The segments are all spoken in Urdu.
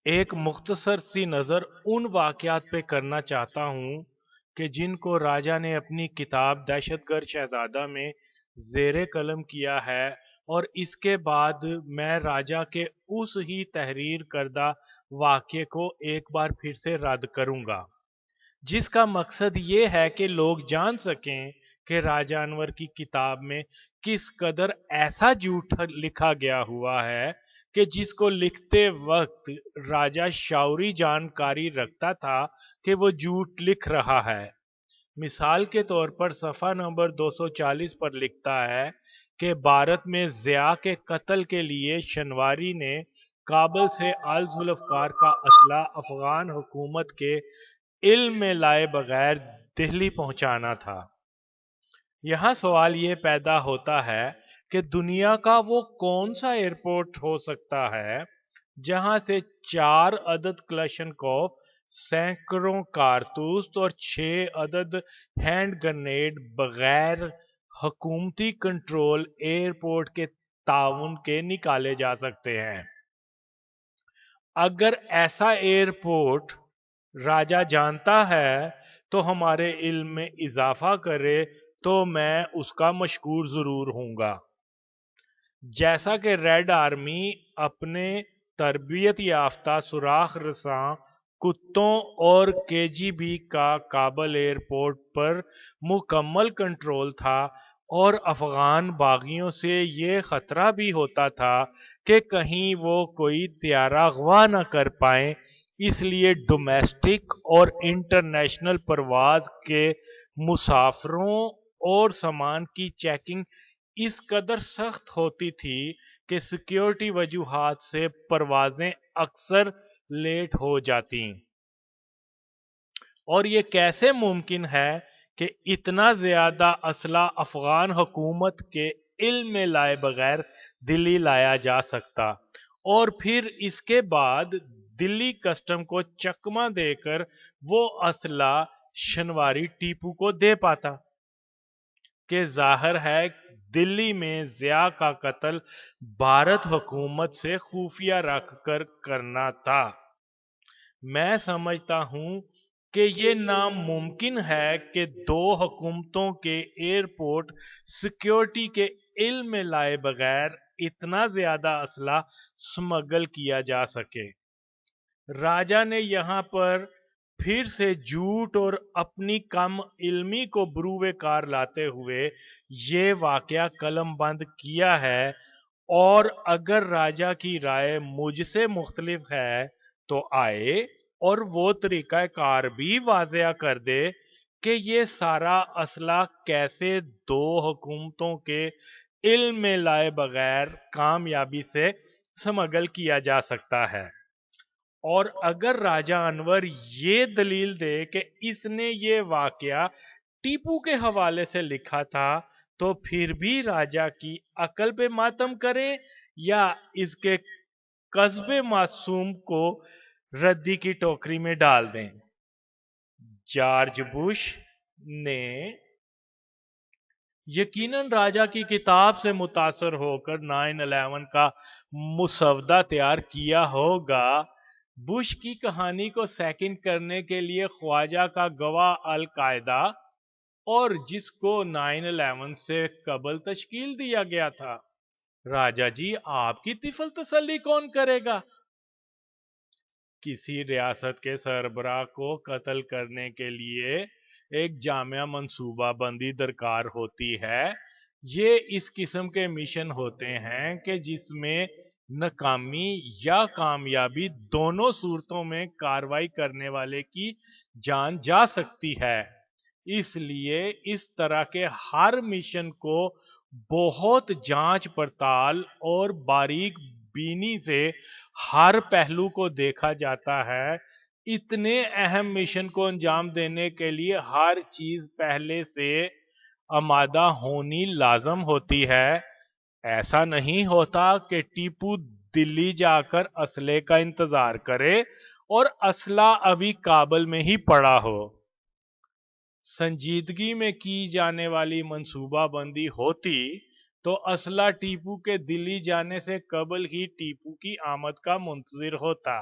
ایک مختصر سی نظر ان واقعات پہ کرنا چاہتا ہوں کہ جن کو راجا نے اپنی کتاب دہشت گرد شہزادہ میں زیر قلم کیا ہے، اور اس کے بعد میں راجا کے اس ہی تحریر کردہ واقعے کو ایک بار پھر سے رد کروں گا، جس کا مقصد یہ ہے کہ لوگ جان سکیں کہ راجہ انور کی کتاب میں کس قدر ایسا جھوٹ لکھا گیا ہوا ہے کہ جس کو لکھتے وقت راجہ شعوری جانکاری رکھتا تھا کہ وہ جھوٹ لکھ رہا ہے۔ مثال کے طور پر صفحہ نمبر 240 پر لکھتا ہے کہ بھارت میں ضیاء کے قتل کے لیے شنواری نے کابل سے آل ذوالفقار کا اسلحہ افغان حکومت کے علم میں لائے بغیر دہلی پہنچانا تھا۔ یہاں سوال یہ پیدا ہوتا ہے کہ دنیا کا وہ کون سا ایئرپورٹ ہو سکتا ہے جہاں سے 4 عدد کلاشنکوف، سینکڑوں کارتوس اور 6 عدد ہینڈ گرنیڈ بغیر حکومتی کنٹرول ایئرپورٹ کے تعاون کے نکالے جا سکتے ہیں۔ اگر ایسا ایئرپورٹ راجہ جانتا ہے تو ہمارے علم میں اضافہ کرے تو میں اس کا مشکور ضرور ہوں گا۔ جیسا کہ ریڈ آرمی اپنے تربیت یافتہ سوراخ رساں کتوں اور کے جی بی کا کابل ایئرپورٹ پر مکمل کنٹرول تھا، اور افغان باغیوں سے یہ خطرہ بھی ہوتا تھا کہ کہیں وہ کوئی طیارہ اغوا نہ کر پائیں، اس لیے ڈومیسٹک اور انٹرنیشنل پرواز کے مسافروں اور سامان کی چیکنگ اس قدر سخت ہوتی تھی کہ سیکیورٹی وجوہات سے پروازیں اکثر لیٹ ہو جاتی۔ اور یہ کیسے ممکن ہے کہ اتنا زیادہ اسلحہ افغان حکومت کے علم میں لائے بغیر دلی لایا جا سکتا، اور پھر اس کے بعد دلی کسٹم کو چکمہ دے کر وہ اسلحہ شنواری ٹیپو کو دے پاتا؟ کہ ظاہر ہے دلی میں ضیاء کا قتل بھارت حکومت سے خفیہ رکھ کر کرنا تھا۔ میں سمجھتا ہوں کہ یہ ناممکن ہے کہ 2 حکومتوں کے ایئرپورٹ سیکیورٹی کے علم میں لائے بغیر اتنا زیادہ اسلحہ سمگل کیا جا سکے۔ راجہ نے یہاں پر پھر سے جھوٹ اور اپنی کم علمی کو بروئے کار لاتے ہوئے یہ واقعہ قلم بند کیا ہے، اور اگر راجہ کی رائے مجھ سے مختلف ہے تو آئے اور وہ طریقہ کار بھی واضح کر دے کہ یہ سارا اسلحہ کیسے 2 حکومتوں کے علم میں لائے بغیر کامیابی سے سمگل کیا جا سکتا ہے۔ اور اگر راجہ انور یہ دلیل دے کہ اس نے یہ واقعہ ٹیپو کے حوالے سے لکھا تھا تو پھر بھی راجہ کی عقل پہ ماتم کریں یا اس کے قصب معصوم کو ردی کی ٹوکری میں ڈال دیں۔ جارج بش نے یقیناً راجہ کی کتاب سے متاثر ہو کر 9/11 کا مسودہ تیار کیا ہوگا۔ بش کی کہانی کو سیکنڈ کرنے کے لیے خواجہ کا گواہ القاعدہ، اور جس کو 9/11 سے قبل تشکیل دیا گیا تھا۔ راجہ جی، آپ کی طفل تسلی کون کرے گا؟ کسی ریاست کے سربراہ کو قتل کرنے کے لیے ایک جامع منصوبہ بندی درکار ہوتی ہے۔ یہ اس قسم کے مشن ہوتے ہیں کہ جس میں ناکامی یا کامیابی دونوں صورتوں میں کارروائی کرنے والے کی جان جا سکتی ہے۔ اس لیے اس طرح کے ہر مشن کو بہت جانچ پڑتال اور باریک بینی سے ہر پہلو کو دیکھا جاتا ہے۔ اتنے اہم مشن کو انجام دینے کے لیے ہر چیز پہلے سے آمادہ ہونی لازم ہوتی ہے۔ ایسا نہیں ہوتا کہ ٹیپو دلی جا کر اسلحے کا انتظار کرے اور اسلحہ ابھی کابل میں ہی پڑا ہو۔ سنجیدگی میں کی جانے والی منصوبہ بندی ہوتی تو اسلحہ ٹیپو کے دلی جانے سے قبل ہی ٹیپو کی آمد کا منتظر ہوتا۔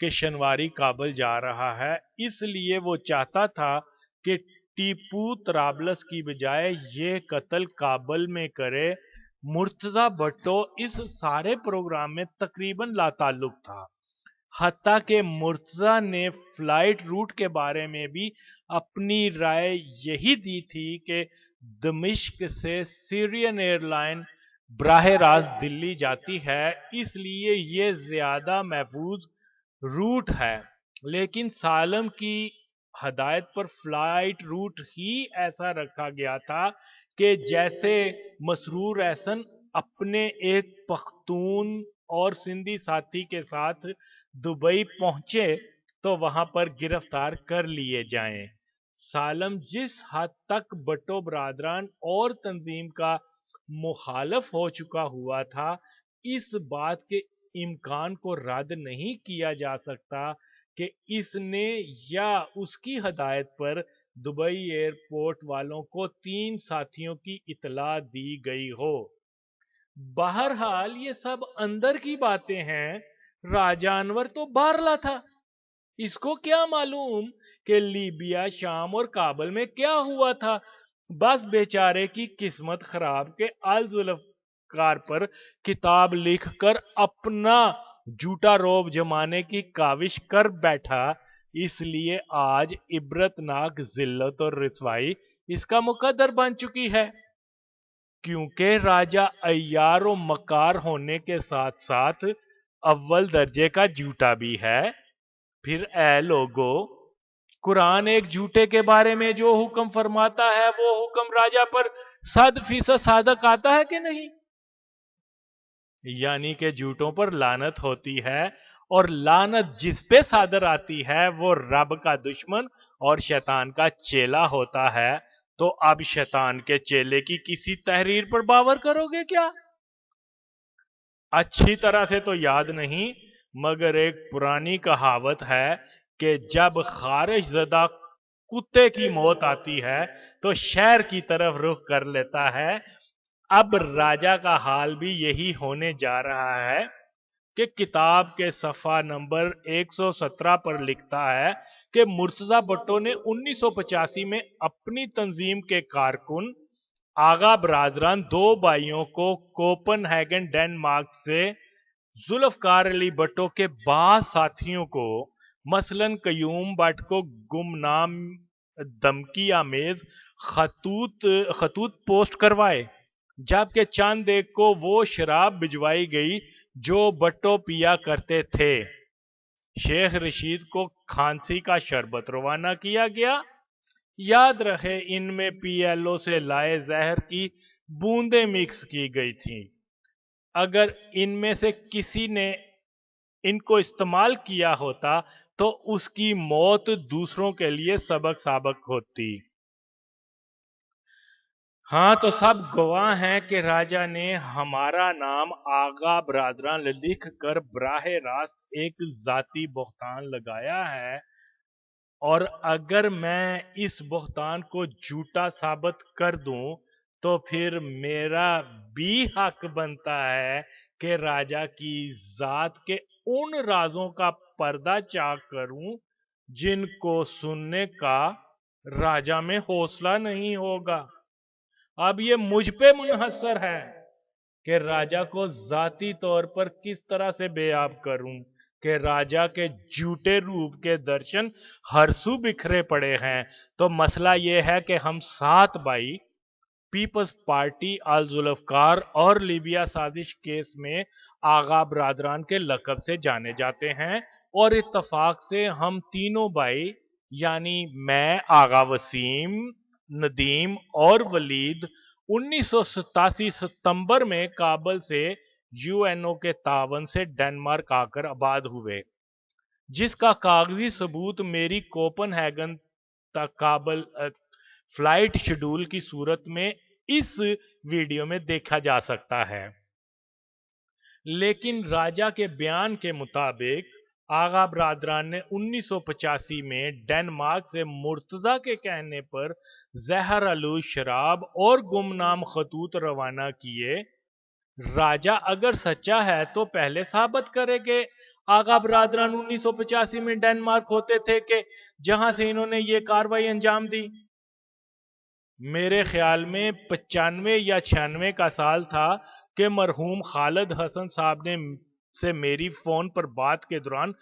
کہ شنواری کابل جا رہا ہے، اس لیے وہ چاہتا تھا کہ ٹیپو طرابلس کی بجائے یہ قتل کابل میں کرے۔ مرتضی بھٹو اس سارے پروگرام میں تقریباً لا تعلق تھا، حتیٰ کہ مرتضی نے فلائٹ روٹ کے بارے میں بھی اپنی رائے یہی دی تھی کہ دمشق سے سیرین ایئر لائن براہ راست دلی جاتی ہے، اس لیے یہ زیادہ محفوظ روٹ ہے، لیکن سالم کی ہدایت پر فلائٹ روٹ ہی ایسا رکھا گیا تھا کہ جیسے مسرور احسن اپنے ایک پختون اور سندھی ساتھی کے ساتھ دبئی پہنچے تو وہاں پر گرفتار کر لیے جائیں۔ سالم جس حد تک بٹو برادران اور تنظیم کا مخالف ہو چکا ہوا تھا، اس بات کے امکان کو رد نہیں کیا جا سکتا کہ اس نے یا اس کی ہدایت پر دبئی ایئرپورٹ والوں کو 3 ساتھیوں کی اطلاع دی گئی ہو۔ بہرحال یہ سب اندر کی باتیں ہیں، راجہ انور تو باہرلا تھا، اس کو کیا معلوم کہ لیبیا، شام اور کابل میں کیا ہوا تھا۔ بس بیچارے کی قسمت خراب کہ الذوالفقار پر کتاب لکھ کر اپنا جھوٹا روب جمانے کی کاوش کر بیٹھا، اس لیے آج عبرتناک ذلت اور رسوائی اس کا مقدر بن چکی ہے۔ کیونکہ راجہ عیار و مکار ہونے کے ساتھ ساتھ اول درجے کا جھوٹا بھی ہے۔ پھر اے لوگو، قرآن ایک جھوٹے کے بارے میں جو حکم فرماتا ہے وہ حکم راجہ پر 100% صادق آتا ہے کہ نہیں؟ یعنی کہ جھوٹوں پر لعنت ہوتی ہے، اور لعنت جس پہ صادر آتی ہے وہ رب کا دشمن اور شیطان کا چیلا ہوتا ہے۔ تو اب شیطان کے چیلے کی کسی تحریر پر باور کرو گے کیا؟ اچھی طرح سے تو یاد نہیں، مگر ایک پرانی کہاوت ہے کہ جب خارش زدہ کتے کی موت آتی ہے تو شہر کی طرف رخ کر لیتا ہے۔ اب راجہ کا حال بھی یہی ہونے جا رہا ہے کہ کتاب کے صفحہ نمبر 117 پر لکھتا ہے کہ مرتضی بھٹو نے 1985 میں اپنی تنظیم کے کارکن آغا برادران 2 بھائیوں کو کوپن ہیگن ڈنمارک سے ذوالفقار علی بھٹو کے بعض ساتھیوں کو مثلاً قیوم بٹ کو گمنام دھمکی آمیز خطوط پوسٹ کروائے، جبکہ چند ایک کو وہ شراب بھجوائی گئی جو بٹو پیا کرتے تھے۔ شیخ رشید کو کھانسی کا شربت روانہ کیا گیا، یاد رہے ان میں پی ایل او سے لائے زہر کی بوندیں مکس کی گئی تھیں۔ اگر ان میں سے کسی نے ان کو استعمال کیا ہوتا تو اس کی موت دوسروں کے لیے سبق سابق ہوتی۔ ہاں تو سب گواہ ہیں کہ راجہ نے ہمارا نام آغا برادران لکھ کر براہ راست ایک ذاتی بہتان لگایا ہے، اور اگر میں اس بہتان کو جھوٹا ثابت کر دوں تو پھر میرا بھی حق بنتا ہے کہ راجہ کی ذات کے ان رازوں کا پردہ چاک کروں جن کو سننے کا راجہ میں حوصلہ نہیں ہوگا۔ اب یہ مجھ پہ منحصر ہے کہ راجہ کو ذاتی طور پر کس طرح سے بے آب کروں کہ راجہ کے جھوٹے روپ کے درشن ہر سو بکھرے پڑے ہیں۔ تو مسئلہ یہ ہے کہ ہم 7 بھائی پیپلز پارٹی، الذوالفقار اور لیبیا سازش کیس میں آغا برادران کے لقب سے جانے جاتے ہیں، اور اتفاق سے ہم تینوں بھائی یعنی میں، آغا وسیم، ندیم اور ولید 1987 ستمبر میں کابل سے یو این او کے تعاون سے ڈنمارک آ کر آباد ہوئے، جس کا کاغذی ثبوت میری کوپن ہیگن تک کابل فلائٹ شیڈول کی صورت میں اس ویڈیو میں دیکھا جا سکتا ہے۔ لیکن راجہ کے بیان کے مطابق آغا برادران نے 1985 میں ڈنمارک سے مرتضی کے کہنے پر زہر آلود شراب اور گمنام خطوط روانہ کیے۔ راجہ اگر سچا ہے تو پہلے ثابت کرے کہ آغا برادران 1985 میں ڈنمارک ہوتے تھے کہ جہاں سے انہوں نے یہ کاروائی انجام دی؟ میرے خیال میں 95 یا 96 کا سال تھا کہ مرحوم خالد حسن صاحب نے سے میری فون پر بات کے دوران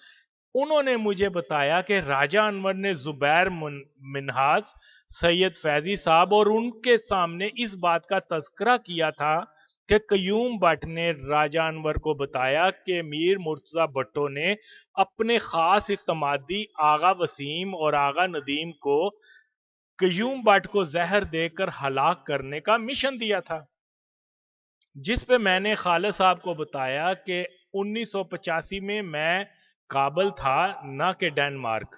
انہوں نے مجھے بتایا کہ راجہ انور نے زبیر منہاس، سید فیضی صاحب اور ان کے سامنے اس بات کا تذکرہ کیا تھا کہ قیوم بٹ نے راجہ انور کو بتایا کہ میر مرتضی بھٹو نے اپنے خاص اعتمادی آغا وسیم اور آغا ندیم کو قیوم بٹ کو زہر دے کر ہلاک کرنے کا مشن دیا تھا، جس پہ میں نے خالد صاحب کو بتایا کہ 1985 میں کابل تھا نہ کہ ڈنمارک،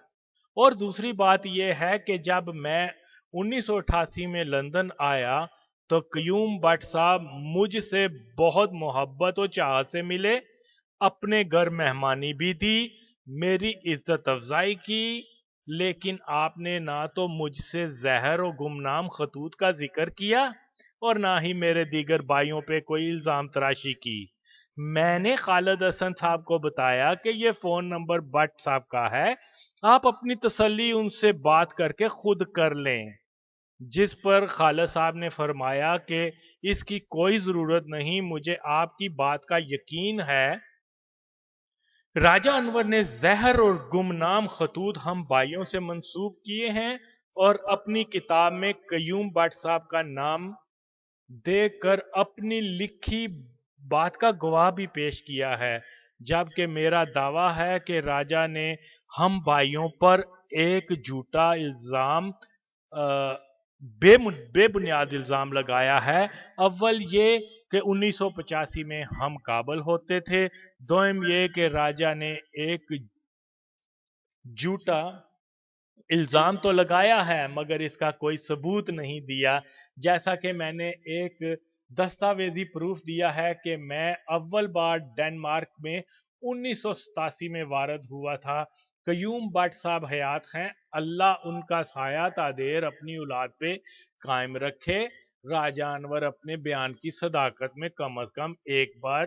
اور دوسری بات یہ ہے کہ جب میں 1988 میں لندن آیا تو قیوم بٹ صاحب مجھ سے بہت محبت و چاہت سے ملے، اپنے گھر مہمانی بھی دی، میری عزت افزائی کی، لیکن آپ نے نہ تو مجھ سے زہر و گمنام خطوط کا ذکر کیا اور نہ ہی میرے دیگر بھائیوں پہ کوئی الزام تراشی کی۔ میں نے خالد حسن صاحب کو بتایا کہ یہ فون نمبر بٹ صاحب کا ہے، آپ اپنی تسلی ان سے بات کر کے خود کر لیں، جس پر خالد صاحب نے فرمایا کہ اس کی کوئی ضرورت نہیں، مجھے آپ کی بات کا یقین ہے۔ راجہ انور نے زہر اور گمنام خطوط ہم بھائیوں سے منسوب کیے ہیں اور اپنی کتاب میں قیوم بٹ صاحب کا نام دے کر اپنی لکھی بات کا گواہ بھی پیش کیا ہے، جبکہ میرا دعویٰ ہے کہ راجہ نے ہم بھائیوں پر ایک جھوٹا الزام بے بنیاد الزام لگایا ہے۔ اول یہ کہ 1985 میں ہم کابل ہوتے تھے، دوم یہ کہ راجہ نے ایک جھوٹا الزام تو لگایا ہے مگر اس کا کوئی ثبوت نہیں دیا، جیسا کہ میں نے ایک دستاویزی پروف دیا ہے کہ میں اول بار ڈنمارک میں 1987 میں وارد ہوا تھا۔ قیوم بٹ صاحب حیات ہیں، اللہ ان کا سایہ تادیر اپنی اولاد پہ قائم رکھے۔ راجہ انور اپنے بیان کی صداقت میں کم از کم ایک بار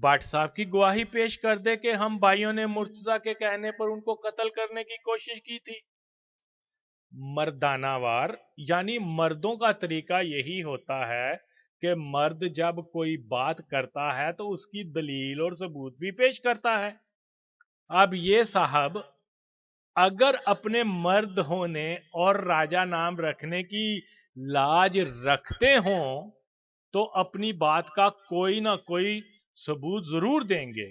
بٹ صاحب کی گواہی پیش کر دے کہ ہم بھائیوں نے مرتضی کے کہنے پر ان کو قتل کرنے کی کوشش کی تھی۔ مردانہ وار یعنی مردوں کا طریقہ یہی ہوتا ہے کہ مرد جب کوئی بات کرتا ہے تو اس کی دلیل اور ثبوت بھی پیش کرتا ہے۔ اب یہ صاحب اگر اپنے مرد ہونے اور راجہ نام رکھنے کی لاج رکھتے ہوں تو اپنی بات کا کوئی نہ کوئی ثبوت ضرور دیں گے۔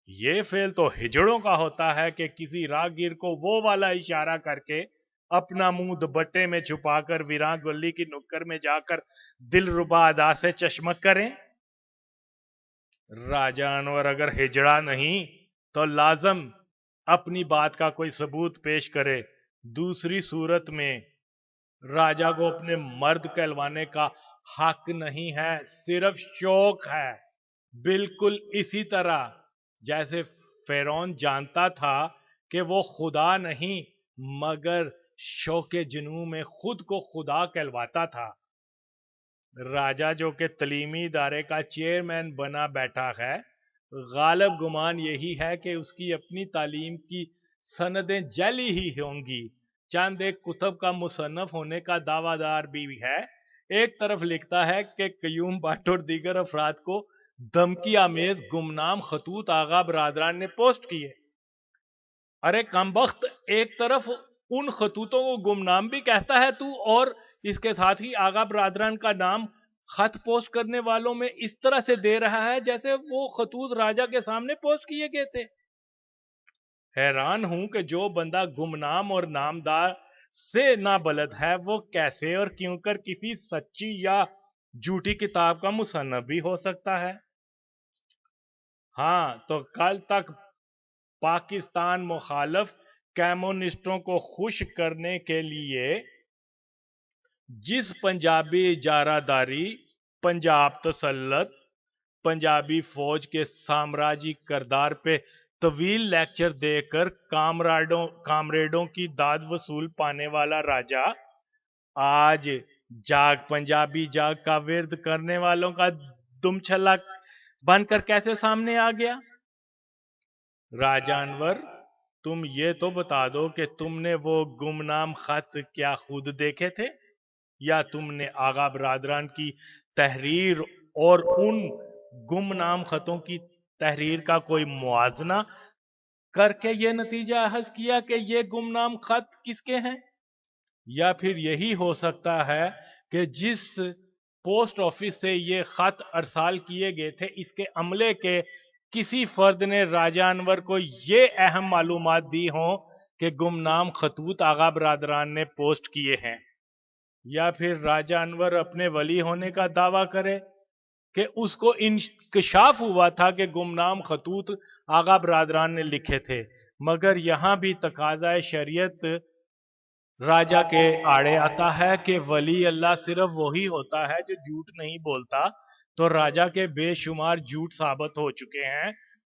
یہ فعل تو ہجڑوں کا ہوتا ہے کہ کسی راہگیر کو وہ والا اشارہ کر کے اپنا منہ دوپٹے میں چھپا کر ویران گلی کی نکر میں جا کر دل ربا ادا سے چشمک کریں۔ راجہ انور اگر ہجڑا نہیں تو لازم اپنی بات کا کوئی ثبوت پیش کرے، دوسری صورت میں راجہ کو اپنے مرد کہلوانے کا حق نہیں ہے، صرف شوق ہے، بالکل اسی طرح جیسے فرعون جانتا تھا کہ وہ خدا نہیں مگر شوق جنوں میں خود کو خدا کہلواتا تھا۔ راجہ جو کہ تعلیمی ادارے کا چیئرمین بنا بیٹھا ہے، غالب گمان یہی ہے کہ اس کی اپنی تعلیم کی سندیں جعلی ہی ہوں گی، چند ایک کتب کا مصنف ہونے کا دعویٰ دار بھی ہے۔ ایک طرف لکھتا ہے کہ قیوم بٹ اور دیگر افراد کو دھمکی آمیز گمنام خطوط آغا برادران نے پوسٹ کیے۔ ارے کمبخت، ایک طرف ان خطوطوں کو گمنام بھی کہتا ہے تو، اور اس کے ساتھ ہی آغا برادران کا نام خط پوسٹ کرنے والوں میں اس طرح سے دے رہا ہے جیسے وہ خطوط راجہ کے سامنے پوسٹ کیے گئے تھے۔ حیران ہوں کہ جو بندہ گمنام اور نامدار سے نابلد ہے وہ کیسے اور کیوں کر کسی سچی یا جھوٹی کتاب کا مصنف بھی ہو سکتا ہے۔ ہاں تو کل تک پاکستان مخالف کمیونسٹوں کو خوش کرنے کے لیے جس پنجابی اجارہ داری، پنجاب تسلط، پنجابی فوج کے سامراجی کردار پہ طویل لیکچر دے کر کامریڈوں کی داد وصول پانے والا راجہ آج جاگ پنجابی جاگ کا ورد کرنے والوں کا دم چھلا بن کر کیسے سامنے آ گیا؟ راجانور تم یہ تو بتا دو کہ تم نے وہ گمنام خط کیا خود دیکھے تھے یا تم نے آغا برادران کی تحریر اور ان گمنام خطوں کی تحریر کا کوئی موازنہ کر کے یہ نتیجہ اخذ کیا کہ یہ گمنام خط کس کے ہیں؟ یا پھر یہی ہو سکتا ہے کہ جس پوسٹ آفس سے یہ خط ارسال کیے گئے تھے اس کے عملے کے کسی فرد نے راجانور کو یہ اہم معلومات دی ہوں کہ گمنام خطوط آغا برادران نے پوسٹ کیے ہیں، یا پھر راجانور اپنے ولی ہونے کا دعویٰ کرے کہ اس کو انکشاف ہوا تھا کہ گمنام خطوط آغا برادران نے لکھے تھے، مگر یہاں بھی تقاضۂ شریعت راجا کے آڑے آتا ہے کہ ولی اللہ صرف وہی ہوتا ہے جو جھوٹ نہیں بولتا، تو راجا کے بے شمار جھوٹ ثابت ہو چکے ہیں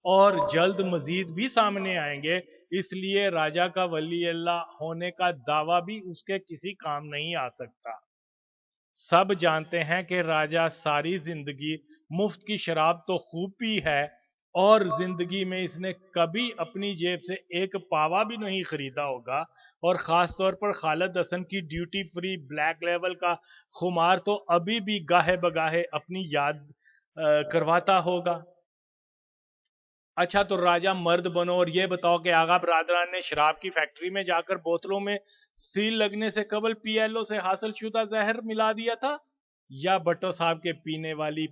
اور جلد مزید بھی سامنے آئیں گے، اس لیے راجا کا ولی اللہ ہونے کا دعویٰ بھی اس کے کسی کام نہیں آ سکتا۔ سب جانتے ہیں کہ راجا ساری زندگی مفت کی شراب تو خوب پی ہے اور زندگی میں اس نے کبھی اپنی جیب سے ایک پاوا بھی نہیں خریدا ہوگا، اور خاص طور پر خالد حسن کی ڈیوٹی فری بلیک لیول کا خمار تو ابھی بھی گاہے بگاہے اپنی یاد کرواتا ہوگا۔ اچھا تو راجا مرد بنو اور یہ بتاؤ کہ آغا برادران نے شراب کی فیکٹری میں جا کر بوتلوں میں سیل لگنے سے قبل پی ایل او سے حاصل شدہ زہر ملا دیا تھا، یا بٹو صاحب کے پینے والی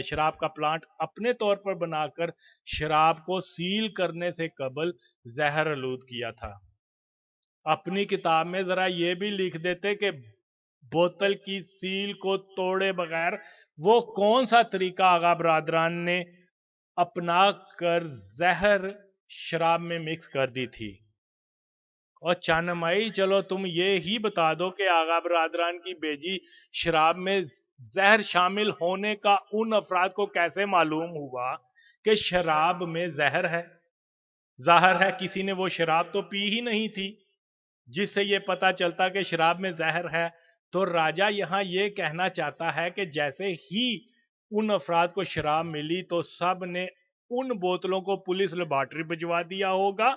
شراب کا پلانٹ اپنے طور پر بنا کر شراب کو سیل کرنے سے قبل زہر آلود کیا تھا؟ اپنی کتاب میں ذرا یہ بھی لکھ دیتے کہ بوتل کی سیل کو توڑے بغیر وہ کون سا طریقہ آغا برادران نے اپنا کر زہر شراب میں مکس کر دی تھی۔ اور چانمائی چلو تم یہ ہی بتا دو کہ آغا برادران کی بیجی شراب میں زہر شامل ہونے کا ان افراد کو کیسے معلوم ہوا کہ شراب میں زہر ہے؟ ظاہر ہے کسی نے وہ شراب تو پی ہی نہیں تھی جس سے یہ پتا چلتا کہ شراب میں زہر ہے۔ تو راجا یہاں یہ کہنا چاہتا ہے کہ جیسے ہی ان افراد کو شراب ملی تو سب نے ان بوتلوں کو پولیس لیبارٹری بھجوا دیا ہوگا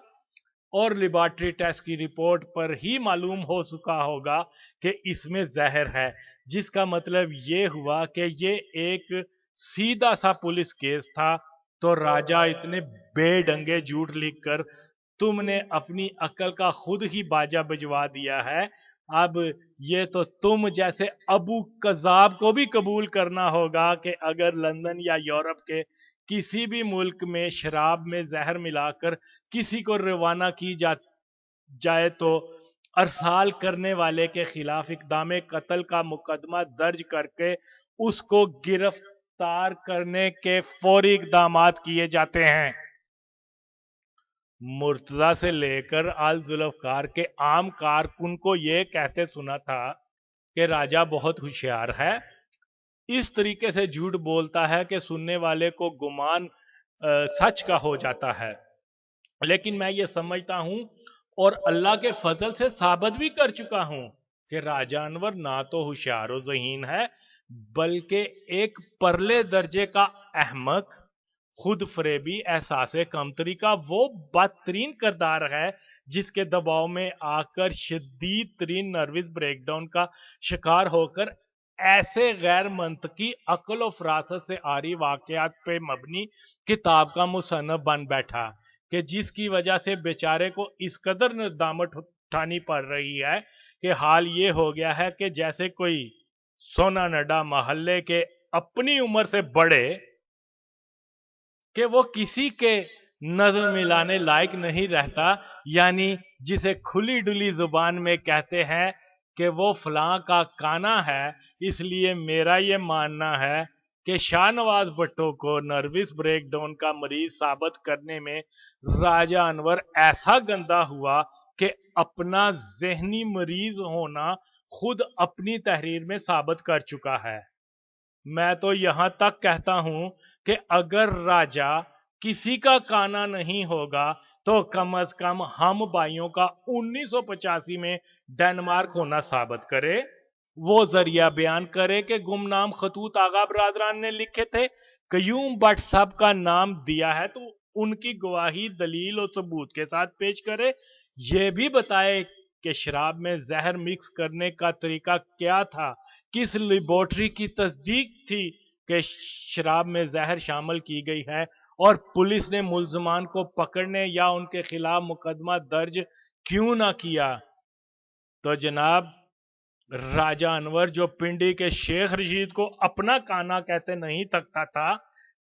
اور لیبارٹری ٹیسٹ کی رپورٹ پر ہی معلوم ہو چکا ہوگا کہ اس میں زہر ہے، جس کا مطلب یہ ہوا کہ یہ ایک سیدھا سا پولیس کیس تھا۔ تو راجا اتنے بے ڈنگے جھوٹ لکھ کر تم نے اپنی عقل کا خود ہی باجا بجوا دیا ہے۔ اب یہ تو تم جیسے ابو کذاب کو بھی قبول کرنا ہوگا کہ اگر لندن یا یورپ کے کسی بھی ملک میں شراب میں زہر ملا کر کسی کو روانہ کی جائے تو ارسال کرنے والے کے خلاف اقدام قتل کا مقدمہ درج کر کے اس کو گرفتار کرنے کے فوری اقدامات کیے جاتے ہیں۔ مرتضی سے لے کر آل ذوالفقار کے عام کارکن کو یہ کہتے سنا تھا کہ راجا بہت ہوشیار ہے، اس طریقے سے جھوٹ بولتا ہے کہ سننے والے کو گمان سچ کا ہو جاتا ہے۔ لیکن میں یہ سمجھتا ہوں اور اللہ کے فضل سے ثابت بھی کر چکا ہوں کہ راجانور نہ تو ہوشیار و ذہین ہے بلکہ ایک پرلے درجے کا احمق، خود فریبی، احساس کمتری کا وہ بدترین کردار ہے جس کے دباؤ میں آ کر شدید ترین نروس بریک ڈاؤن کا شکار ہو کر ایسے غیر منطقی عقل و فراست سے آری واقعات پہ مبنی کتاب کا مصنف بن بیٹھا کہ جس کی وجہ سے بیچارے کو اس قدر ندامت اٹھانی پڑ رہی ہے کہ حال یہ ہو گیا ہے کہ جیسے کوئی سونا نڈا محلے کے اپنی عمر سے بڑے کہ وہ کسی کے نظر ملانے لائق نہیں رہتا، یعنی جسے کھلی ڈلی زبان میں کہتے ہیں کہ وہ فلاں کا کانا ہے۔ اس لیے میرا یہ ماننا ہے کہ شاہ نواز بھٹو کو نروس بریک ڈاؤن کا مریض ثابت کرنے میں راجا انور ایسا گندا ہوا کہ اپنا ذہنی مریض ہونا خود اپنی تحریر میں ثابت کر چکا ہے۔ میں تو یہاں تک کہتا ہوں کہ اگر راجا کسی کا کانا نہیں ہوگا تو کم از کم ہم بھائیوں کا 1985 میں ڈنمارک ہونا ثابت کرے، وہ ذریعہ بیان کرے کہ گمنام خطوط آغا برادران نے لکھے تھے، قیوم بٹ سب کا نام دیا ہے تو ان کی گواہی دلیل اور ثبوت کے ساتھ پیش کرے، یہ بھی بتائے کہ شراب میں زہر مکس کرنے کا طریقہ کیا تھا، کس لیبارٹری کی تصدیق تھی کہ شراب میں زہر شامل کی گئی ہے، اور پولیس نے ملزمان کو پکڑنے یا ان کے خلاف مقدمہ درج کیوں نہ کیا۔ تو جناب راجہ انور جو پنڈی کے شیخ رشید کو اپنا کانا کہتے نہیں تکتا تھا،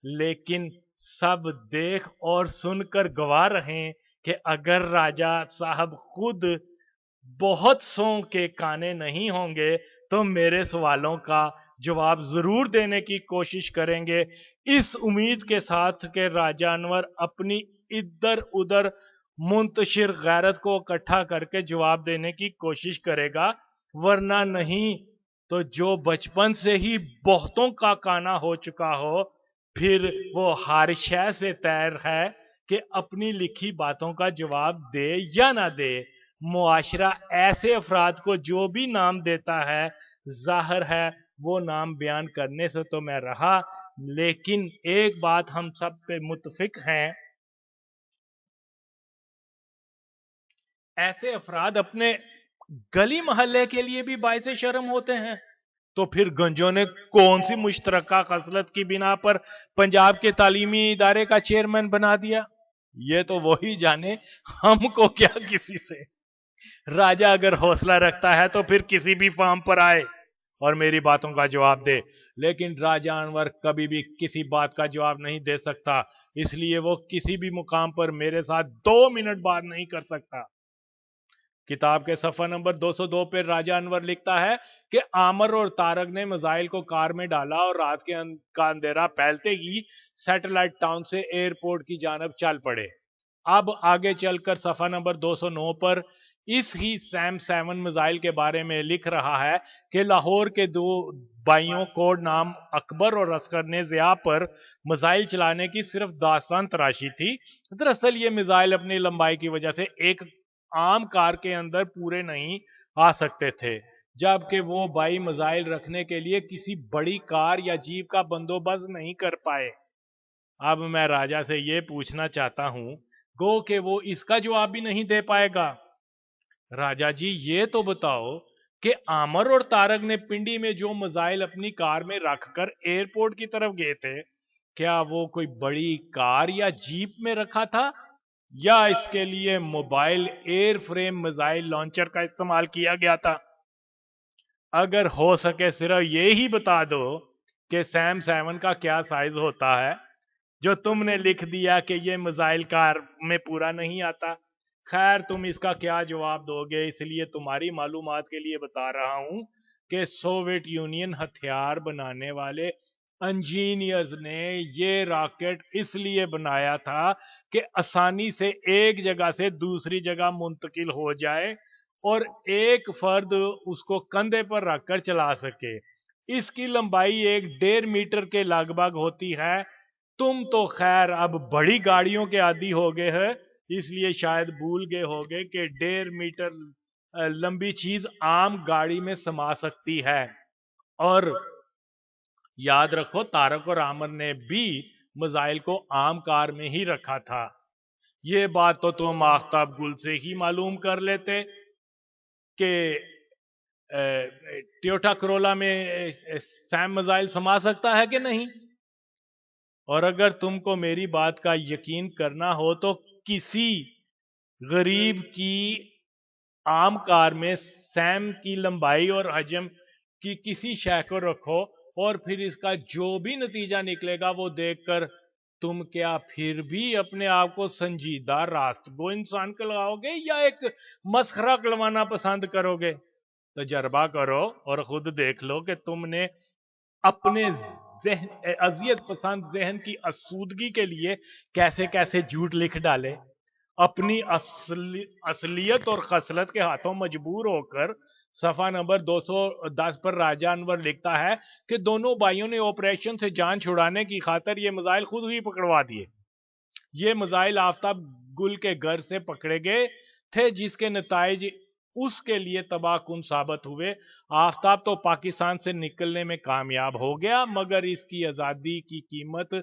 لیکن سب دیکھ اور سن کر گواہ رہے کہ اگر راجہ صاحب خود بہت سوں کے کانے نہیں ہوں گے تو میرے سوالوں کا جواب ضرور دینے کی کوشش کریں گے، اس امید کے ساتھ کہ راجہ انور اپنی ادھر ادھر منتشر غیرت کو اکٹھا کر کے جواب دینے کی کوشش کرے گا، ورنہ نہیں تو جو بچپن سے ہی بہتوں کا کانا ہو چکا ہو، پھر وہ ہر شے سے تیر ہے کہ اپنی لکھی باتوں کا جواب دے یا نہ دے۔ معاشرہ ایسے افراد کو جو بھی نام دیتا ہے، ظاہر ہے وہ نام بیان کرنے سے تو میں رہا، لیکن ایک بات ہم سب پہ متفق ہیں، ایسے افراد اپنے گلی محلے کے لیے بھی باعث شرم ہوتے ہیں، تو پھر گنجوں نے کون سی مشترکہ خصلت کی بنا پر پنجاب کے تعلیمی ادارے کا چیئرمین بنا دیا؟ یہ تو وہی جانے، ہم کو کیا کسی سے۔ راجہ اگر حوصلہ رکھتا ہے تو پھر کسی بھی فارم پر آئے اور میری باتوں کا جواب دے، لیکن راجہ انور کبھی بھی کسی بات کا جواب نہیں دے سکتا، اس لیے وہ کسی بھی مقام پر میرے ساتھ 2 منٹ بات نہیں کر سکتا۔ کتاب کے صفحہ نمبر 202 پر راجہ انور لکھتا ہے کہ عامر اور طارق نے میزائل کو کار میں ڈالا اور رات کا اندھیرا پھیلتے ہی سیٹلائٹ ٹاؤن سے ایئرپورٹ کی جانب چل پڑے۔ اب آگے چل کر صفحہ نمبر 209 پر اس ہی سیم 7 میزائل کے بارے میں لکھ رہا ہے کہ لاہور کے 2 بھائیوں کوڈ نام اکبر اور اصغر نے ضیاء پر میزائل چلانے کی صرف داستان تراشی تھی۔ دراصل یہ میزائل اپنی لمبائی کی وجہ سے ایک عام کار کے اندر پورے نہیں آ سکتے تھے، جبکہ وہ بھائی میزائل رکھنے کے لیے کسی بڑی کار یا جیپ کا بندوبست نہیں کر پائے۔ اب میں راجہ سے یہ پوچھنا چاہتا ہوں، گو کہ وہ اس کا جواب بھی نہیں دے پائے گا۔ راجہ جی یہ تو بتاؤ کہ عامر اور طارق نے پنڈی میں جو میزائل اپنی کار میں رکھ کر ایئرپورٹ کی طرف گئے تھے، کیا وہ کوئی بڑی کار یا جیپ میں رکھا تھا، یا اس کے لیے mobile air frame missile launcher کا استعمال کیا گیا تھا؟ اگر ہو سکے صرف یہی بتا دو کہ سیم 7 کا کیا سائز ہوتا ہے، جو تم نے لکھ دیا کہ یہ میزائل کار میں پورا نہیں آتا۔ خیر تم اس کا کیا جواب دو گے، اس لیے تمہاری معلومات کے لیے بتا رہا ہوں کہ سوویت یونین ہتھیار بنانے والے انجینئرز نے یہ راکٹ اس لیے بنایا تھا کہ آسانی سے ایک جگہ سے دوسری جگہ منتقل ہو جائے اور ایک فرد اس کو کندھے پر رکھ کر چلا سکے۔ اس کی لمبائی 1.5 میٹر کے لگ بھگ ہوتی ہے۔ تم تو خیر اب بڑی گاڑیوں کے عادی ہو گئے ہیں، اس لیے شاید بھول گئے ہوگے کہ 1.5 میٹر لمبی چیز عام گاڑی میں سما سکتی ہے۔ اور یاد رکھو طارق اور عامر نے بھی میزائل کو عام کار میں ہی رکھا تھا۔ یہ بات تو تم آفتاب گل سے ہی معلوم کر لیتے کہ ٹویوٹا کرولا میں سیم میزائل سما سکتا ہے کہ نہیں۔ اور اگر تم کو میری بات کا یقین کرنا ہو تو کسی غریب کی عام کار میں سیم کی لمبائی اور حجم کی کسی شے کو رکھو، اور پھر اس کا جو بھی نتیجہ نکلے گا وہ دیکھ کر تم کیا پھر بھی اپنے آپ کو سنجیدہ راست گو انسان کہلاؤ گے، یا ایک مسخرہ کہلوانا پسند کرو گے؟ تجربہ کرو اور خود دیکھ لو کہ تم نے اپنے اذیت پسند ذہن کی آسودگی کے لیے کیسے کیسے جھوٹ لکھ ڈالے۔ اپنی اصلیت اور خصلت کے ہاتھوں مجبور ہو کر صفحہ نمبر 210 پر راجہ انور لکھتا ہے کہ دونوں بھائیوں نے آپریشن سے جان چھڑانے کی خاطر یہ میزائل خود ہی پکڑوا دیے۔ یہ میزائل آفتاب گل کے گھر سے پکڑے گئے تھے، جس کے نتائج اس کے لیے تباہ کن ثابت ہوئے۔ آفتاب تو پاکستان سے نکلنے میں کامیاب ہو گیا، مگر اس کی آزادی کی قیمت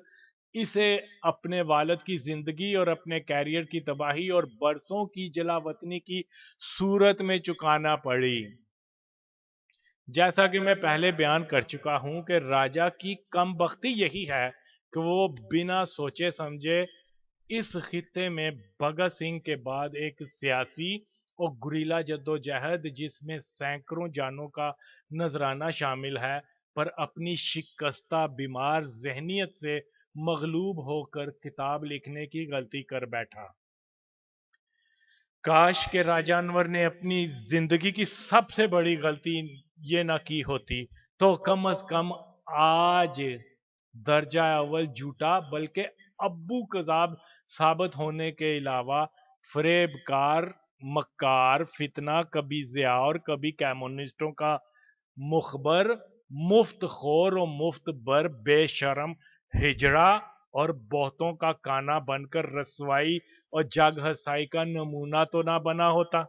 اسے اپنے والد کی زندگی اور اپنے کیریئر کی تباہی اور برسوں کی جلاوطنی کی صورت میں چکانا پڑی۔ جیسا کہ میں پہلے بیان کر چکا ہوں کہ راجا کی کم بختی یہی ہے کہ وہ بنا سوچے سمجھے اس خطے میں بھگت سنگھ کے بعد ایک سیاسی اور گریلا جدوجہد جس میں سینکڑوں جانوں کا نذرانہ شامل ہے پر اپنی شکستہ بیمار ذہنیت سے مغلوب ہو کر کتاب لکھنے کی غلطی کر بیٹھا۔ کاش کہ راجا انور نے اپنی زندگی کی سب سے بڑی غلطی یہ نہ کی ہوتی تو کم از کم آج درجہ اول جھوٹا بلکہ ابو کذاب ثابت ہونے کے علاوہ فریب کار، مکار، فتنہ، کبھی ضیاء اور کبھی کمیونسٹوں کا مخبر، مفت خور اور مفت بر، بے شرم، ہجڑا اور بہتوں کا کانا بن کر رسوائی اور جگ ہسائی کا نمونہ تو نہ بنا ہوتا۔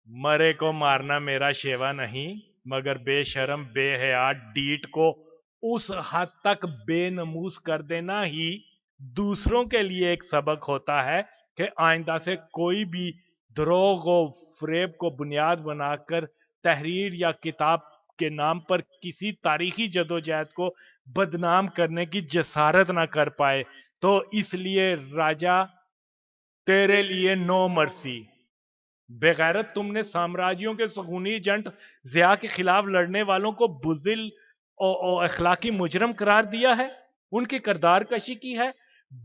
مرے کو مارنا میرا شیوا نہیں، مگر بے شرم بے حیا ڈیٹ کو اس حد تک بے نموز کر دینا ہی دوسروں کے لیے ایک سبق ہوتا ہے کہ آئندہ سے کوئی بھی دروغ و فریب کو بنیاد بنا کر تحریر یا کتاب کے نام پر کسی تاریخی جدوجہد کو بدنام کرنے کی جسارت نہ کر پائے۔ تو اس لیے راجا تیرے لیے نو مرسی۔ بغیرت تم نے سامراجیوں کے سکونی ایجنٹ ضیاء کے خلاف لڑنے والوں کو بزدل اور اخلاقی مجرم قرار دیا ہے، ان کی کردار کشی کی ہے،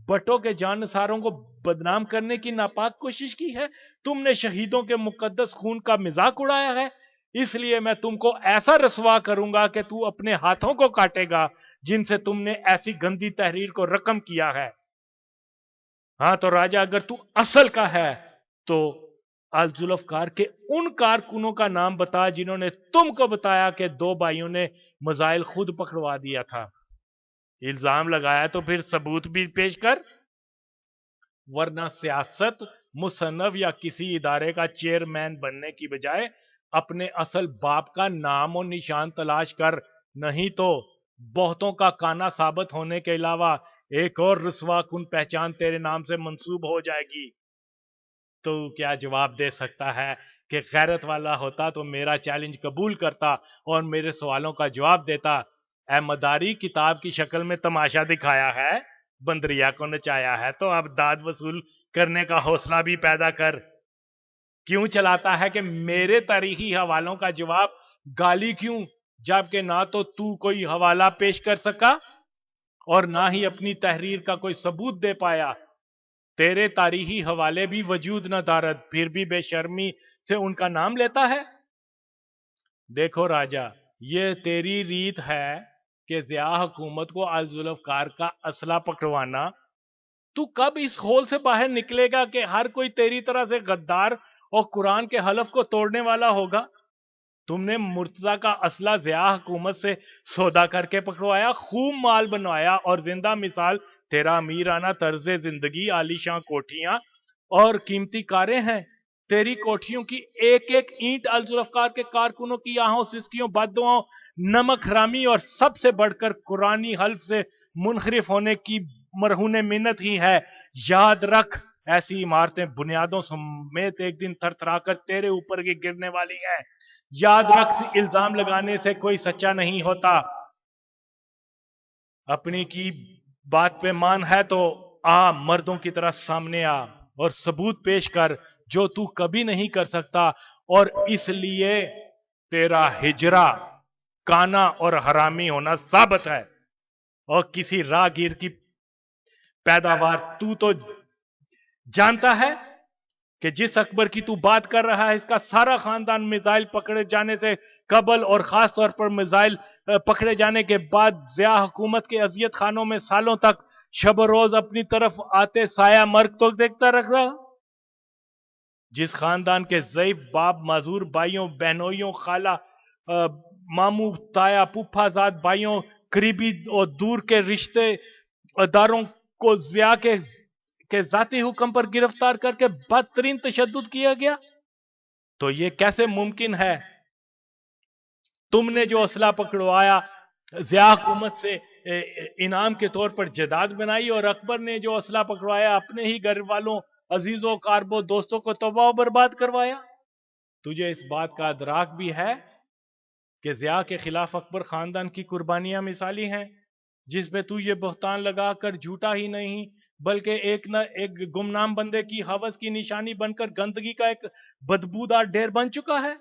بٹوں کے جانثاروں کو بدنام کرنے کی ناپاک کوشش کی ہے، تم نے شہیدوں کے مقدس خون کا مذاق اڑایا ہے۔ اس لیے میں تم کو ایسا رسوا کروں گا کہ تو اپنے ہاتھوں کو کاٹے گا جن سے تم نے ایسی گندی تحریر کو رقم کیا ہے۔ ہاں تو راجا اگر تو اصل کا ہے تو الذوالفقار کے ان کارکنوں کا نام بتا جنہوں نے تم کو بتایا کہ دو بھائیوں نے میزائل خود پکڑوا دیا تھا۔ الزام لگایا تو پھر ثبوت بھی پیش کر، ورنہ سیاست، مصنف یا کسی ادارے کا چیئرمین بننے کی بجائے اپنے اصل باپ کا نام و نشان تلاش کر، نہیں تو بہتوں کا کانا ثابت ہونے کے علاوہ ایک اور رسوا کن پہچان تیرے نام سے منسوب ہو جائے گی۔ تو کیا جواب دے سکتا ہے کہ غیرت والا ہوتا تو میرا چیلنج قبول کرتا اور میرے سوالوں کا جواب دیتا۔ اے مداری، کتاب کی شکل میں تماشا دکھایا ہے، بندریا کو نچایا ہے، تو اب داد وصول کرنے کا حوصلہ بھی پیدا کر۔ کیوں چلاتا ہے کہ میرے تاریخی حوالوں کا جواب گالی کیوں، جبکہ نہ تو کوئی حوالہ پیش کر سکا اور نہ ہی اپنی تحریر کا کوئی ثبوت دے پایا۔ تیرے تاریخی حوالے بھی وجود نہ دارد، پھر بھی بے شرمی سے ان کا نام لیتا ہے۔ دیکھو راجا، یہ تیری ریت ہے کہ ضیاء حکومت کو الذوالفقار کا اسلحہ پکڑوانا۔ تو کب اس ہول سے باہر نکلے گا کہ ہر کوئی تیری طرح سے غدار اور قرآن کے حلف کو توڑنے والا ہوگا؟ تم نے مرتضی کا اسلحہ ضیاء حکومت سے سودا کر کے پکڑوایا، خوب مال بنوایا اور زندہ مثال تیرا امیرانہ طرز زندگی، عالیشاں کوٹھیاں اور قیمتی کاریں ہیں۔ تیری کوٹھیوں کی ایک ایک اینٹ الذوالفقار کے کارکنوں کی آہوں سسکیوں، بددعاؤں، نمک حرامی اور سب سے بڑھ کر قرآنی حلف سے منحرف ہونے کی مرہون منت ہی ہے۔ یاد رکھ، ایسی عمارتیں بنیادوں سمیت ایک دن تھر تھرا کر تیرے اوپر کی گرنے والی ہیں۔ یاد رکھ، الزام لگانے سے کوئی سچا نہیں ہوتا۔ اپنی کی بات پہ مان ہے تو آ، مردوں کی طرح سامنے آ اور ثبوت پیش کر، جو تو کبھی نہیں کر سکتا، اور اس لیے تیرا ہجرا، کانا اور حرامی ہونا ثابت ہے۔ اور کسی راگیر کی پیداوار تو جانتا ہے کہ جس اکبر کی تو بات کر رہا ہے، اس کا سارا خاندان میزائل پکڑے جانے سے قبل اور خاص طور پر میزائل پکڑے جانے کے بعد ضیاء حکومت کے اذیت خانوں میں سالوں تک شب و روز اپنی طرف آتے سایہ مرگ تو دیکھتا رکھ رہا۔ جس خاندان کے ضعیف باپ معذور بھائیوں، بہنوئیوں، خالہ، ماموں، تایا، پھوپھا زاد بھائیوں، قریبی اور دور کے رشتے داروں کو ضیاء کے ذاتی حکم پر گرفتار کر کے بدترین تشدد کیا گیا، تو یہ کیسے ممکن ہے؟ تم نے جو اسلحہ پکڑوایا ضیاء حکومت سے، انعام کے طور پر جداد بنائی، اور اکبر نے جو اسلحہ پکڑوایا اپنے ہی گھر والوں، عزیزوں، قاربوں، دوستوں کو تباہ و برباد کروایا۔ تجھے اس بات کا ادراک بھی ہے کہ ضیاء کے خلاف اکبر خاندان کی قربانیاں مثالی ہیں، جس پہ تو یہ بہتان لگا کر جھوٹا ہی نہیں بلکہ ایک گمنام بندے کی ہوس کی نشانی بن کر گندگی کا ایک بدبودار ڈھیر بن چکا ہے۔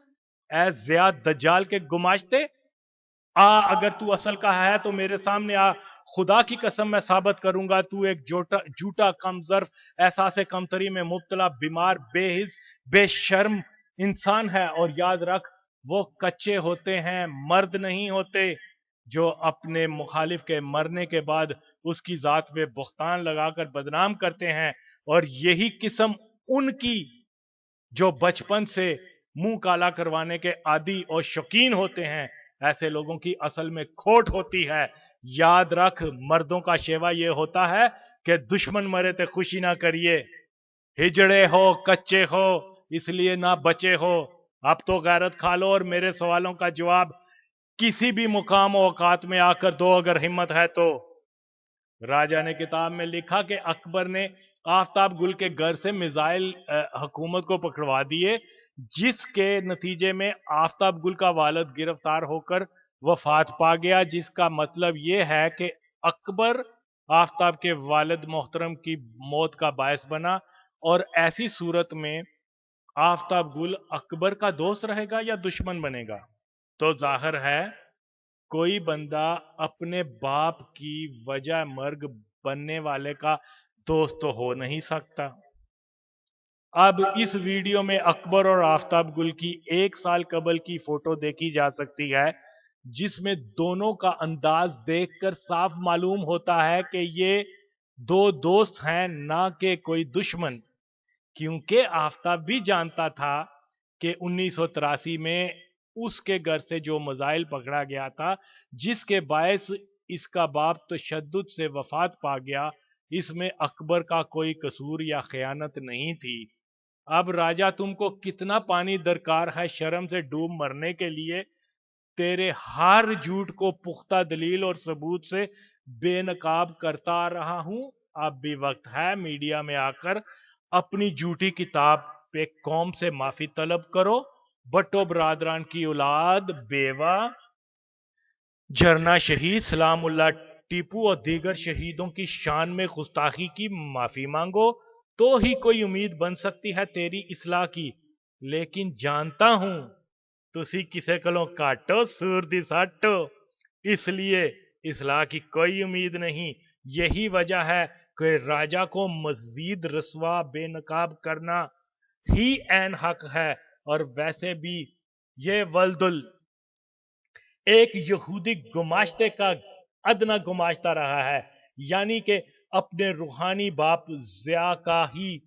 اے ضیاء دجال کے گماشتے، اگر تو اصل کا ہے تو میرے سامنے خدا کی قسم میں ثابت کروں گا تو ایک جھوٹا کم ظرف، احساس کمتری میں مبتلا، بیمار، بے حس، بے شرم انسان ہے۔ اور یاد رکھ، وہ کچے ہوتے ہیں، مرد نہیں ہوتے، جو اپنے مخالف کے مرنے کے بعد اس کی ذات پہ بہتان لگا کر بدنام کرتے ہیں۔ اور یہی قسم ان کی جو بچپن سے منہ کالا کروانے کے عادی اور شوقین ہوتے ہیں، ایسے لوگوں کی اصل میں کھوٹ ہوتی ہے۔ یاد رکھ، مردوں کا شیوا یہ ہوتا ہے کہ دشمن مرے تے خوشی نہ کریے، ہجڑے ہو، کچے ہو، اس لیے نہ بچے ہو۔ اب تو غیرت کھا لو اور میرے سوالوں کا جواب کسی بھی مقام و اوقات میں آ کر دو اگر ہمت ہے تو۔ راجہ نے کتاب میں لکھا کہ اکبر نے آفتاب گل کے گھر سے میزائل حکومت کو پکڑوا دیے، جس کے نتیجے میں آفتاب گل کا والد گرفتار ہو کر وفات پا گیا، جس کا مطلب یہ ہے کہ اکبر آفتاب کے والد محترم کی موت کا باعث بنا۔ اور ایسی صورت میں آفتاب گل اکبر کا دوست رہے گا یا دشمن بنے گا؟ تو ظاہر ہے کوئی بندہ اپنے باپ کی وجہ مرگ بننے والے کا دوست تو ہو نہیں سکتا۔ اب اس ویڈیو میں اکبر اور آفتاب گل کی 1 سال قبل کی فوٹو دیکھی جا سکتی ہے، جس میں دونوں کا انداز دیکھ کر صاف معلوم ہوتا ہے کہ یہ 2 دوست ہیں، نہ کہ کوئی دشمن، کیونکہ آفتاب بھی جانتا تھا کہ 1983 میں اس کے گھر سے جو میزائل پکڑا گیا تھا، جس کے باعث اس کا باپ تشدد سے وفات پا گیا، اس میں اکبر کا کوئی قصور یا خیانت نہیں تھی۔ اب راجہ تم کو کتنا پانی درکار ہے شرم سے ڈوب مرنے کے لیے؟ تیرے ہر جھوٹ کو پختہ دلیل اور ثبوت سے بے نقاب کرتا آ رہا ہوں۔ اب بھی وقت ہے میڈیا میں آ کر اپنی جھوٹی کتاب پہ قوم سے معافی طلب کرو۔ بٹو برادران کی اولاد، بیوہ، جھرنا شہید سلام اللہ ٹیپو اور دیگر شہیدوں کی شان میں گستاخی کی معافی مانگو، تو ہی کوئی امید بن سکتی ہے تیری اصلاح کی۔ لیکن جانتا ہوں تسی کسے کلوں کاٹو سور دی ساٹو، اس لیے اصلاح کی کوئی امید نہیں۔ یہی وجہ ہے کہ راجہ کو مزید رسوا بے نقاب کرنا ہی عین حق ہے۔ اور ویسے بھی یہ ولدل ایک یہودی گماشتے کا ادنا گماشتہ رہا ہے، یعنی کہ اپنے روحانی باپ ضیاء کا ہی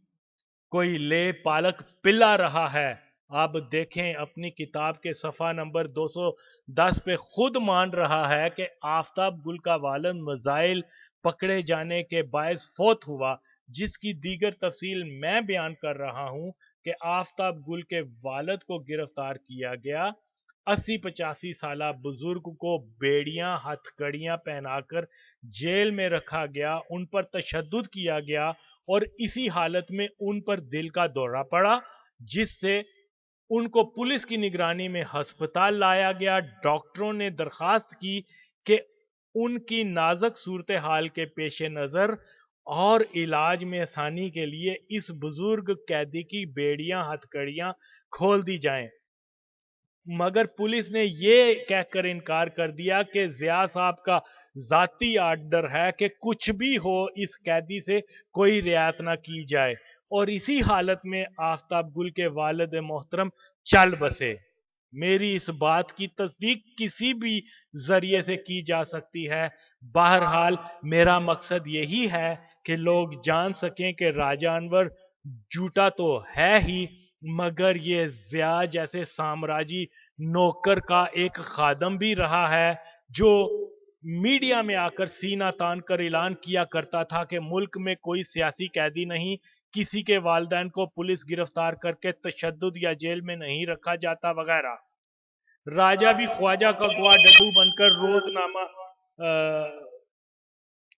کوئی لے پالک پلا رہا ہے۔ اب دیکھیں اپنی کتاب کے صفحہ نمبر 210 پہ خود مان رہا ہے کہ آفتاب گل کا والد میزائل پکڑے جانے کے باعث فوت ہوا، جس کی دیگر تفصیل میں بیان کر رہا ہوں کہ آفتاب گل کے والد کو گرفتار کیا گیا، 80-85 سالہ بزرگ کو بیڑیاں ہتھ کڑیاں پہنا کر جیل میں رکھا گیا، ان پر تشدد کیا گیا اور اسی حالت میں ان پر دل کا دورہ پڑا، جس سے ان کو پولیس کی نگرانی میں ہسپتال لایا گیا۔ ڈاکٹروں نے درخواست کی کہ ان کی نازک صورتحال کے پیش نظر اور علاج میں آسانی کے لیے اس بزرگ قیدی کی بیڑیاں ہتھ کڑیاں کھول دی جائیں، مگر پولیس نے یہ کہہ کر انکار کر دیا کہ ضیاء صاحب کا ذاتی آرڈر ہے کہ کچھ بھی ہو اس قیدی سے کوئی رعایت نہ کی جائے، اور اسی حالت میں آفتاب گل کے والد محترم چل بسے۔ میری اس بات کی تصدیق کسی بھی ذریعے سے کی جا سکتی ہے۔ بہرحال میرا مقصد یہی ہے کہ لوگ جان سکیں کہ راجہ انور جھوٹا تو ہے ہی، مگر یہ ضیاء جیسے سامراجی نوکر کا ایک خادم بھی رہا ہے، جو میڈیا میں آ کر سینہ تان کر اعلان کیا کرتا تھا کہ ملک میں کوئی سیاسی قیدی نہیں، کسی کے والدین کو پولیس گرفتار کر کے تشدد یا جیل میں نہیں رکھا جاتا وغیرہ۔ راجہ بھی خواجہ کا گواہ ڈڈو بن کر روزنامہ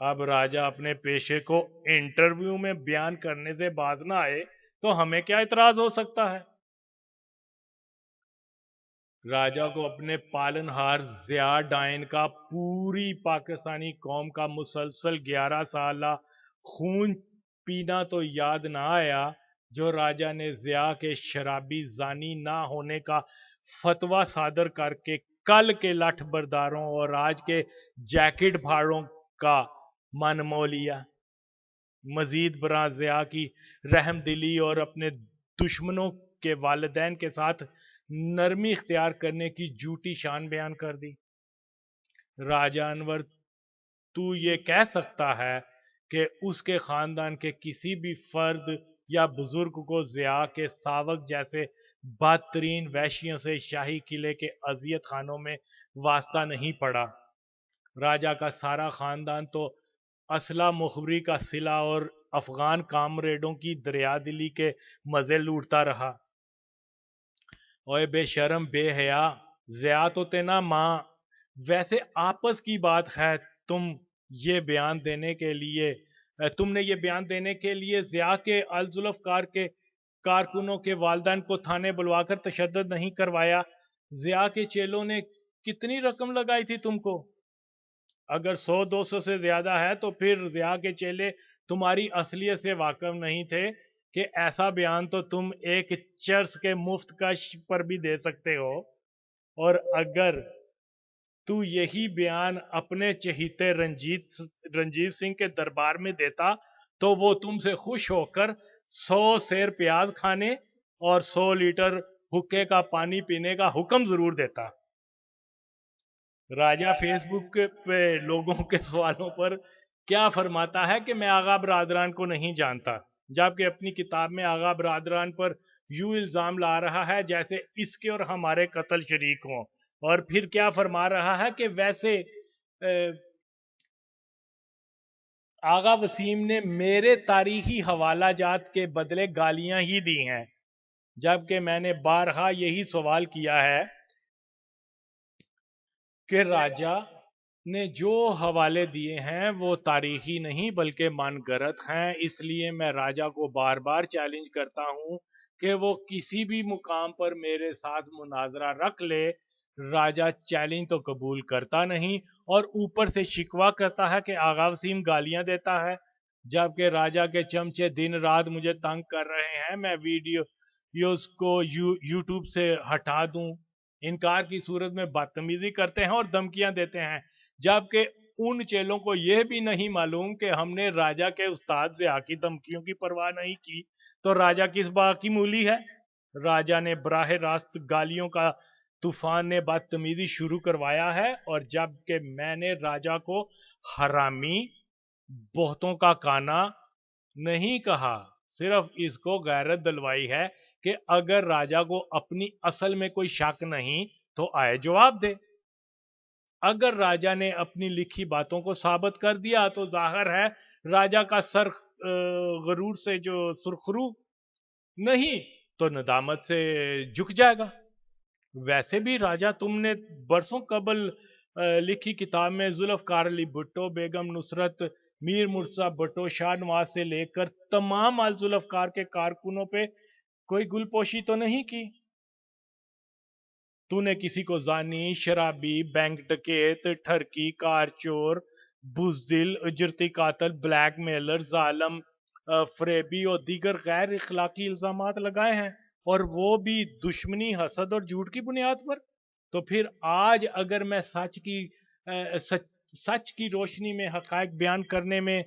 اب راجہ اپنے پیشے کو انٹرویو میں بیان کرنے سے باز نہ آئے تو ہمیں کیا اعتراض ہو سکتا ہے؟ راجہ کو اپنے پالن ہار ضیاء ڈائن کا پوری پاکستانی قوم کا مسلسل 11 سالہ خون پینا تو یاد نہ آیا جو راجہ نے ضیاء کے شرابی زانی نہ ہونے کا فتویٰ صادر کر کے کل کے لٹھ برداروں اور آج کے جیکٹ بھاڑوں کا من مو لیا۔ مزید برآں ضیاء کی رحم دلی اور اپنے دشمنوں کے والدین کے ساتھ نرمی اختیار کرنے کی جھوٹی شان بیان کر دی۔ راجہ انور تو یہ کہہ سکتا ہے کہ اس کے خاندان کے کسی بھی فرد یا بزرگ کو ضیاء کے ساوک جیسے بدترین وحشیوں سے شاہی قلعے کے اذیت خانوں میں واسطہ نہیں پڑا۔ راجہ کا سارا خاندان تو اسلحہ مخبری کا صلہ اور افغان کامریڈوں کی دریا دلی کے مزے لوٹتا رہا۔ اوے بے شرم بے حیا، ضیاء تو تینا ماں، ویسے آپس کی بات ہے تم نے یہ بیان دینے کے لیے ضیاء کے الذوالفقار کے کارکنوں کے والدین کو تھانے بلوا کر تشدد نہیں کروایا؟ ضیاء کے چیلوں نے کتنی رقم لگائی تھی تم کو؟ اگر 100-200 سے زیادہ ہے تو پھر ضیاء کے چیلے تمہاری اصلیت سے واقف نہیں تھے کہ ایسا بیان تو تم ایک چرس کے مفت کش پر بھی دے سکتے ہو، اور اگر تو یہی بیان اپنے چہیتے رنجیت سنگھ کے دربار میں دیتا تو وہ تم سے خوش ہو کر 100 سیر پیاز کھانے اور 100 لیٹر حقے کا پانی پینے کا حکم ضرور دیتا۔ راجہ فیس بک پہ لوگوں کے سوالوں پر کیا فرماتا ہے کہ میں آغا برادران کو نہیں جانتا، جبکہ اپنی کتاب میں آغا برادران پر یوں الزام لا رہا ہے جیسے اس کے اور ہمارے قتل شریک ہوں، اور پھر کیا فرما رہا ہے کہ ویسے آغا وسیم نے میرے تاریخی حوالہ جات کے بدلے گالیاں ہی دی ہیں، جبکہ میں نے بارہا یہی سوال کیا ہے کہ راجہ نے جو حوالے دیے ہیں وہ تاریخی نہیں بلکہ من گھڑت ہیں۔ اس لیے میں راجہ کو بار بار چیلنج کرتا ہوں کہ وہ کسی بھی مقام پر میرے ساتھ مناظرہ رکھ لے۔ راجہ چیلنج تو قبول کرتا نہیں اور اوپر سے شکوہ کرتا ہے کہ آغا وسیم گالیاں دیتا ہے، جبکہ راجہ کے چمچے دن رات مجھے تنگ کر رہے ہیں میں ویڈیوز کو یوٹیوب سے ہٹا دوں، انکار کی صورت میں بدتمیزی کرتے ہیں اور دھمکیاں دیتے ہیں، جبکہ ان چیلوں کو یہ بھی نہیں معلوم کہ ہم نے راجہ کے استاد ضیاء کی دھمکیوں کی پرواہ نہیں کی تو راجہ کس بات کی مولی ہے؟ راجہ نے براہ راست گالیوں کا طوفان نے بدتمیزی شروع کروایا ہے، اور جبکہ میں نے راجہ کو حرامی بہتوں کا کانا نہیں کہا، صرف اس کو غیرت دلوائی ہے کہ اگر راجہ کو اپنی اصل میں کوئی شک نہیں تو آئے جواب دے۔ اگر راجہ نے اپنی لکھی باتوں کو ثابت کر دیا تو ظاہر ہے راجہ کا سر غرور سے جو سرخرو نہیں تو ندامت سے جھک جائے گا۔ ویسے بھی راجہ تم نے برسوں قبل لکھی کتاب میں ذوالفقار علی بھٹو، بیگم نصرت، میر مرزا بھٹو، شاہ نواز سے لے کر تمام الذوالفقار کے کارکنوں پہ کوئی گل پوشی تو نہیں کی۔ تو نے کسی کو زانی، شرابی، بینک ڈکیت، ٹھرکی، کار چور، بزدل، اجرتی قاتل، بلیک میلر، ظالم، فریبی اور دیگر غیر اخلاقی الزامات لگائے ہیں، اور وہ بھی دشمنی، حسد اور جھوٹ کی بنیاد پر۔ تو پھر آج اگر میں سچ کی روشنی میں حقائق بیان کرنے میں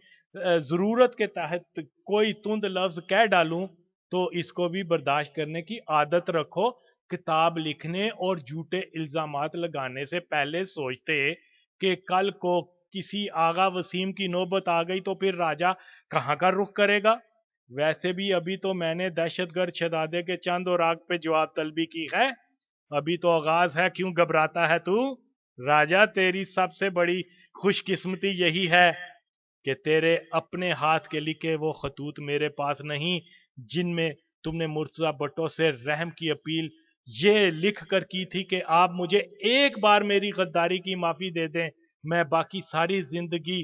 ضرورت کے تحت کوئی تند لفظ کہہ ڈالوں تو اس کو بھی برداشت کرنے کی عادت رکھو۔ کتاب لکھنے اور جھوٹے الزامات لگانے سے پہلے سوچتے کہ کل کو کسی آغا وسیم کی نوبت آ گئی تو پھر راجہ کہاں کا رخ کرے گا؟ ویسے بھی ابھی تو میں نے دہشت گرد شہزادے کے چند اور آگ پہ جواب طلبی کی ہے، ابھی تو آغاز ہے، کیوں گھبراتا ہے تو؟ راجہ تیری سب سے بڑی خوش قسمتی یہی ہے کہ تیرے اپنے ہاتھ کے لکھے وہ خطوط میرے پاس نہیں جن میں تم نے مرتضی بھٹو سے رحم کی اپیل یہ لکھ کر کی تھی کہ آپ مجھے ایک بار میری غداری کی معافی دے دیں، میں باقی ساری زندگی